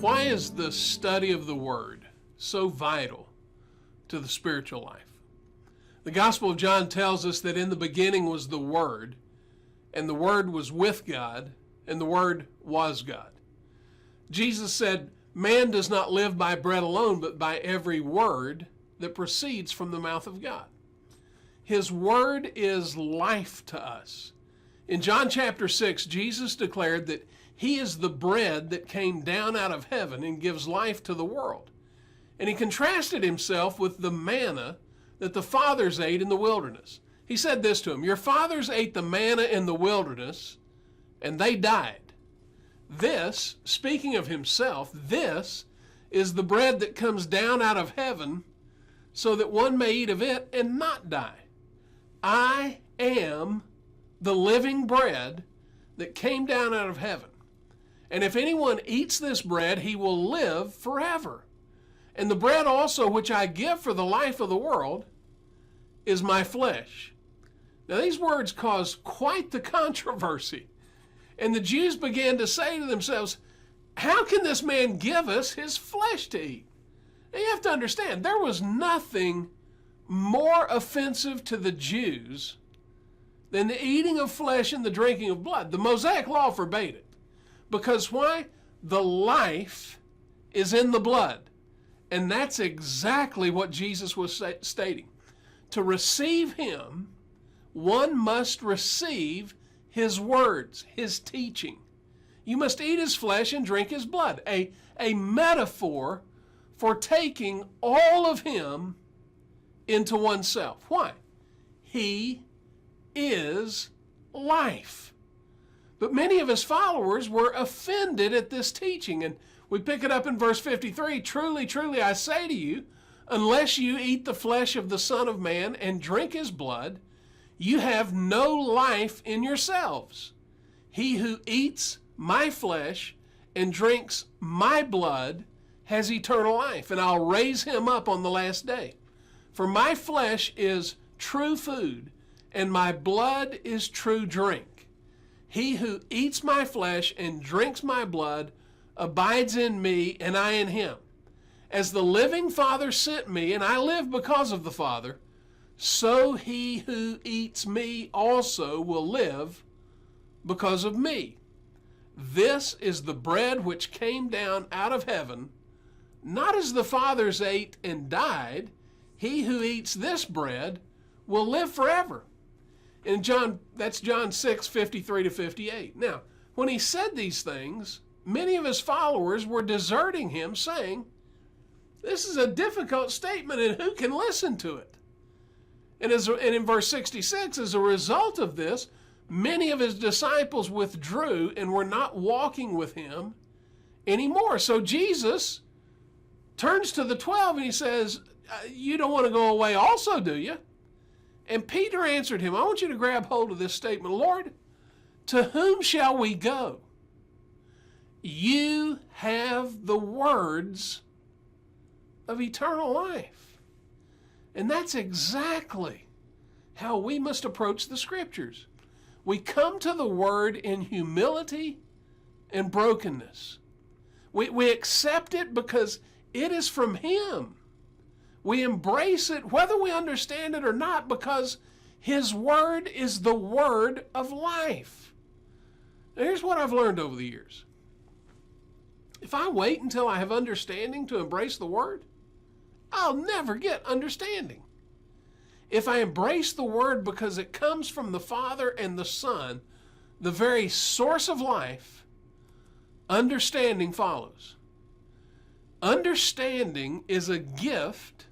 Why is the study of the Word so vital to the spiritual life? The Gospel of John tells us that in the beginning was the Word, and the Word was with God, and the Word was God. Jesus said, man does not live by bread alone, but by every word that proceeds from the mouth of God. His Word is life to us. In John chapter 6, Jesus declared that He is the bread that came down out of heaven and gives life to the world. And He contrasted Himself with the manna that the fathers ate in the wilderness. He said this to them, your fathers ate the manna in the wilderness, and they died. This, speaking of Himself, this is the bread that comes down out of heaven so that one may eat of it and not die. I am the living bread that came down out of heaven. And if anyone eats this bread, he will live forever. And the bread also which I give for the life of the world is my flesh. Now these words caused quite the controversy. And the Jews began to say to themselves, how can this man give us his flesh to eat? Now you have to understand, there was nothing more offensive to the Jews than the eating of flesh and the drinking of blood. The Mosaic law forbade it. Because why? The life is in the blood. And that's exactly what Jesus was stating. To receive Him, one must receive His words, His teaching. You must eat His flesh and drink His blood. A metaphor for taking all of Him into oneself. Why? He is life. But many of His followers were offended at this teaching. And we pick it up in verse 53. Truly, truly, I say to you, unless you eat the flesh of the Son of Man and drink His blood, you have no life in yourselves. He who eats my flesh and drinks my blood has eternal life, and I'll raise him up on the last day. For my flesh is true food, and my blood is true drink. He who eats my flesh and drinks my blood abides in me, and I in him. As the living Father sent me, and I live because of the Father, so he who eats me also will live because of me. This is the bread which came down out of heaven, not as the fathers ate and died. He who eats this bread will live forever. In that's John 6:53-58. Now, when he said these things, many of his followers were deserting him, saying, this is a difficult statement, and who can listen to it? And in verse 66, as a result of this, many of his disciples withdrew and were not walking with him anymore. So Jesus turns to the 12 and he says, you don't want to go away also, do you? And Peter answered him, I want you to grab hold of this statement. Lord, to whom shall we go? You have the words of eternal life. And that's exactly how we must approach the Scriptures. We come to the Word in humility and brokenness. We accept it because it is from Him. We embrace it whether we understand it or not because His Word is the Word of life. Now, here's what I've learned over the years. If I wait until I have understanding to embrace the Word, I'll never get understanding. If I embrace the Word because it comes from the Father and the Son, the very source of life, understanding follows. Understanding is a gift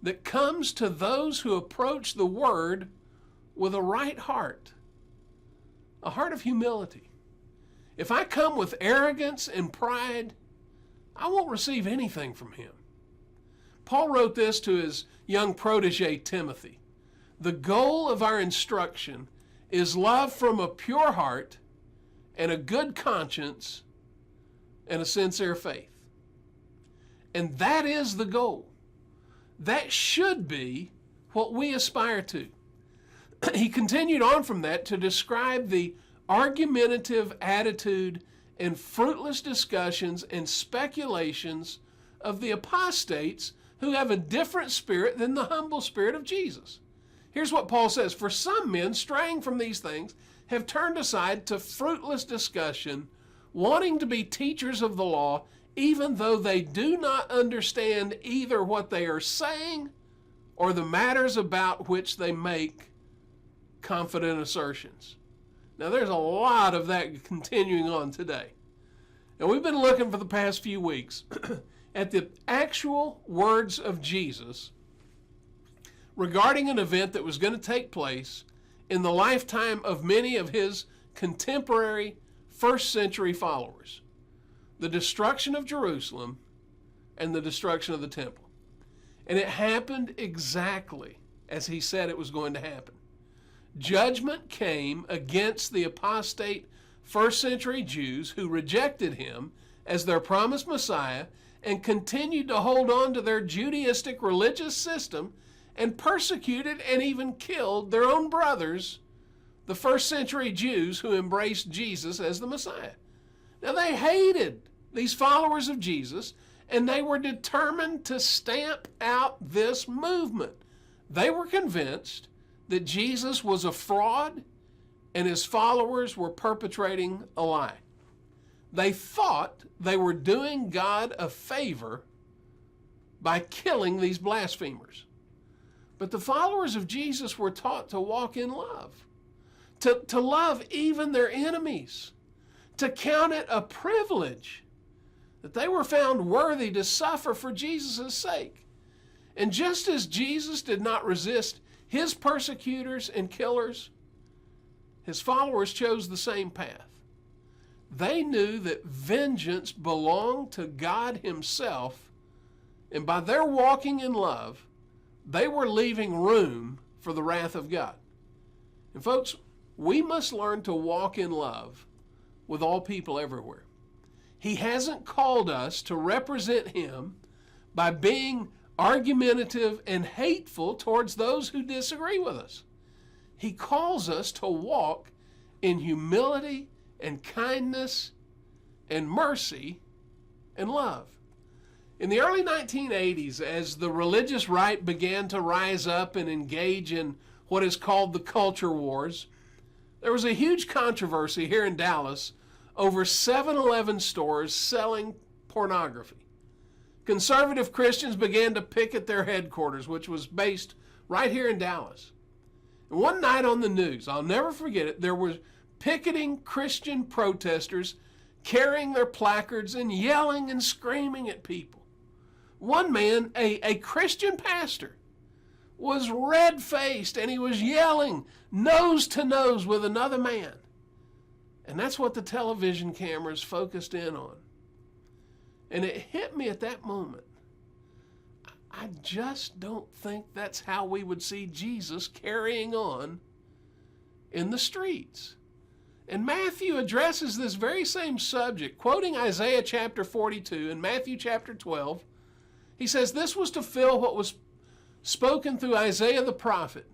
that comes to those who approach the Word with a right heart, a heart of humility. If I come with arrogance and pride, I won't receive anything from Him. Paul wrote this to his young protege, Timothy. The goal of our instruction is love from a pure heart and a good conscience and a sincere faith. And that is the goal. That should be what we aspire to. He continued on from that to describe the argumentative attitude and fruitless discussions and speculations of the apostates who have a different spirit than the humble spirit of Jesus. Here's what Paul says: for some men, straying from these things, have turned aside to fruitless discussion, wanting to be teachers of the law, even though they do not understand either what they are saying or the matters about which they make confident assertions. Now, there's a lot of that continuing on today. And we've been looking for the past few weeks at the actual words of Jesus regarding an event that was going to take place in the lifetime of many of his contemporary first century followers: the destruction of Jerusalem and the destruction of the temple. And it happened exactly as he said it was going to happen. Judgment came against the apostate first century Jews who rejected him as their promised Messiah and continued to hold on to their Judaistic religious system and persecuted and even killed their own brothers, the first century Jews who embraced Jesus as the Messiah. Now, they hated these followers of Jesus, and they were determined to stamp out this movement. They were convinced that Jesus was a fraud and his followers were perpetrating a lie. They thought they were doing God a favor by killing these blasphemers. But the followers of Jesus were taught to walk in love, to love even their enemies, to count it a privilege that they were found worthy to suffer for Jesus' sake. And just as Jesus did not resist his persecutors and killers, his followers chose the same path. They knew that vengeance belonged to God himself, and by their walking in love, they were leaving room for the wrath of God. And folks, we must learn to walk in love with all people everywhere. He hasn't called us to represent him by being argumentative and hateful towards those who disagree with us. He calls us to walk in humility and kindness and mercy and love. In the early 1980s, as the religious right began to rise up and engage in what is called the culture wars, there was a huge controversy here in Dallas over 7-Eleven stores selling pornography. Conservative Christians began to picket their headquarters, which was based right here in Dallas. And one night on the news, I'll never forget it, there were picketing Christian protesters carrying their placards and yelling and screaming at people. One man, a Christian pastor, was red-faced and he was yelling nose to nose with another man. And that's what the television cameras focused in on. And it hit me at that moment. I just don't think that's how we would see Jesus carrying on in the streets. And Matthew addresses this very same subject, quoting Isaiah chapter 42 and Matthew chapter 12. He says, "This was to fill what was spoken through Isaiah the prophet.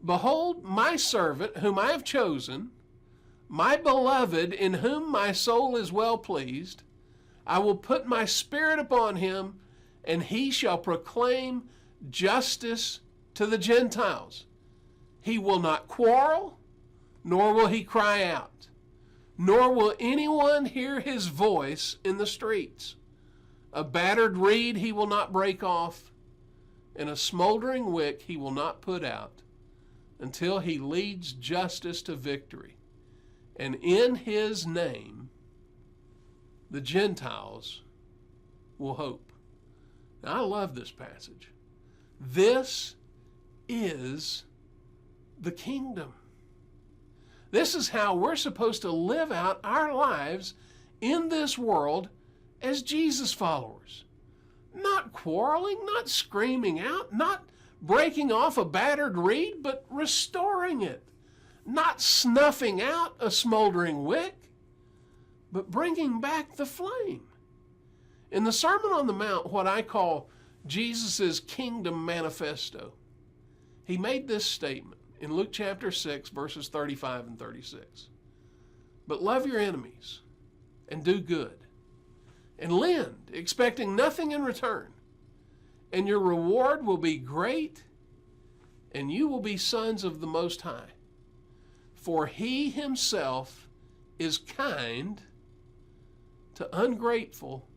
Behold, my servant whom I have chosen, my beloved in whom my soul is well pleased. I will put my spirit upon him, and he shall proclaim justice to the Gentiles. He will not quarrel, nor will he cry out, nor will anyone hear his voice in the streets. A battered reed he will not break off, and a smoldering wick he will not put out, until he leads justice to victory. And in his name, the Gentiles will hope." Now, I love this passage. This is the kingdom. This is how we're supposed to live out our lives in this world as Jesus followers. Not quarreling, not screaming out, not breaking off a battered reed, but restoring it. Not snuffing out a smoldering wick, but bringing back the flame. In the Sermon on the Mount, what I call Jesus' Kingdom Manifesto, he made this statement in Luke chapter 6, verses 35 and 36. "But love your enemies, and do good, and lend, expecting nothing in return. And your reward will be great, and you will be sons of the Most High. For he himself is kind to ungrateful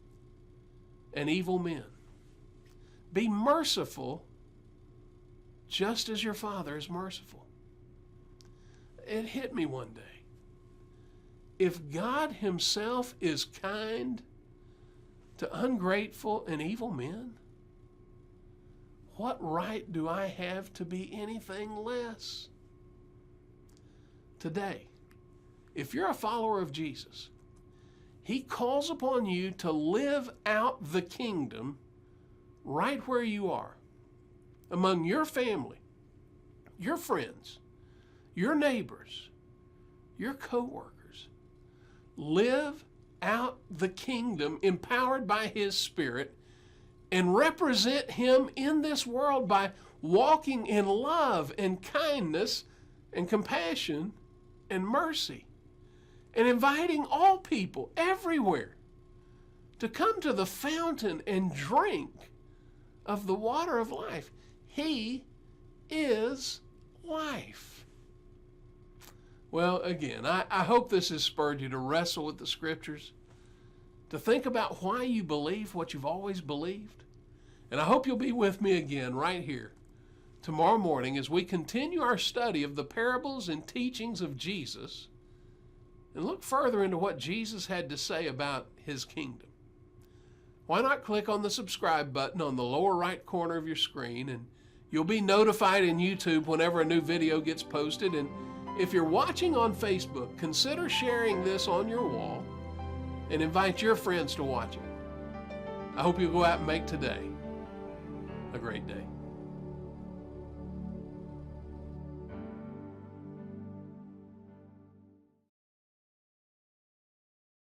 and evil men. Be merciful just as your Father is merciful. It hit me one day. If God himself is kind to ungrateful and evil men, what right do I have to be anything less? Today, if you're a follower of Jesus, he calls upon you to live out the kingdom right where you are, among your family, your friends, your neighbors, your co-workers. Live out the kingdom empowered by his Spirit and represent him in this world by walking in love and kindness and compassion and mercy, and inviting all people everywhere to come to the fountain and drink of the water of life. He is life. Well, again, I hope this has spurred you to wrestle with the Scriptures, to think about why you believe what you've always believed. And I hope you'll be with me again right here tomorrow morning as we continue our study of the parables and teachings of Jesus and look further into what Jesus had to say about his kingdom. Why not click on the subscribe button on the lower right corner of your screen, and you'll be notified in YouTube whenever a new video gets posted. And if you're watching on Facebook, consider sharing this on your wall and invite your friends to watch it. I hope you'll go out and make today a great day.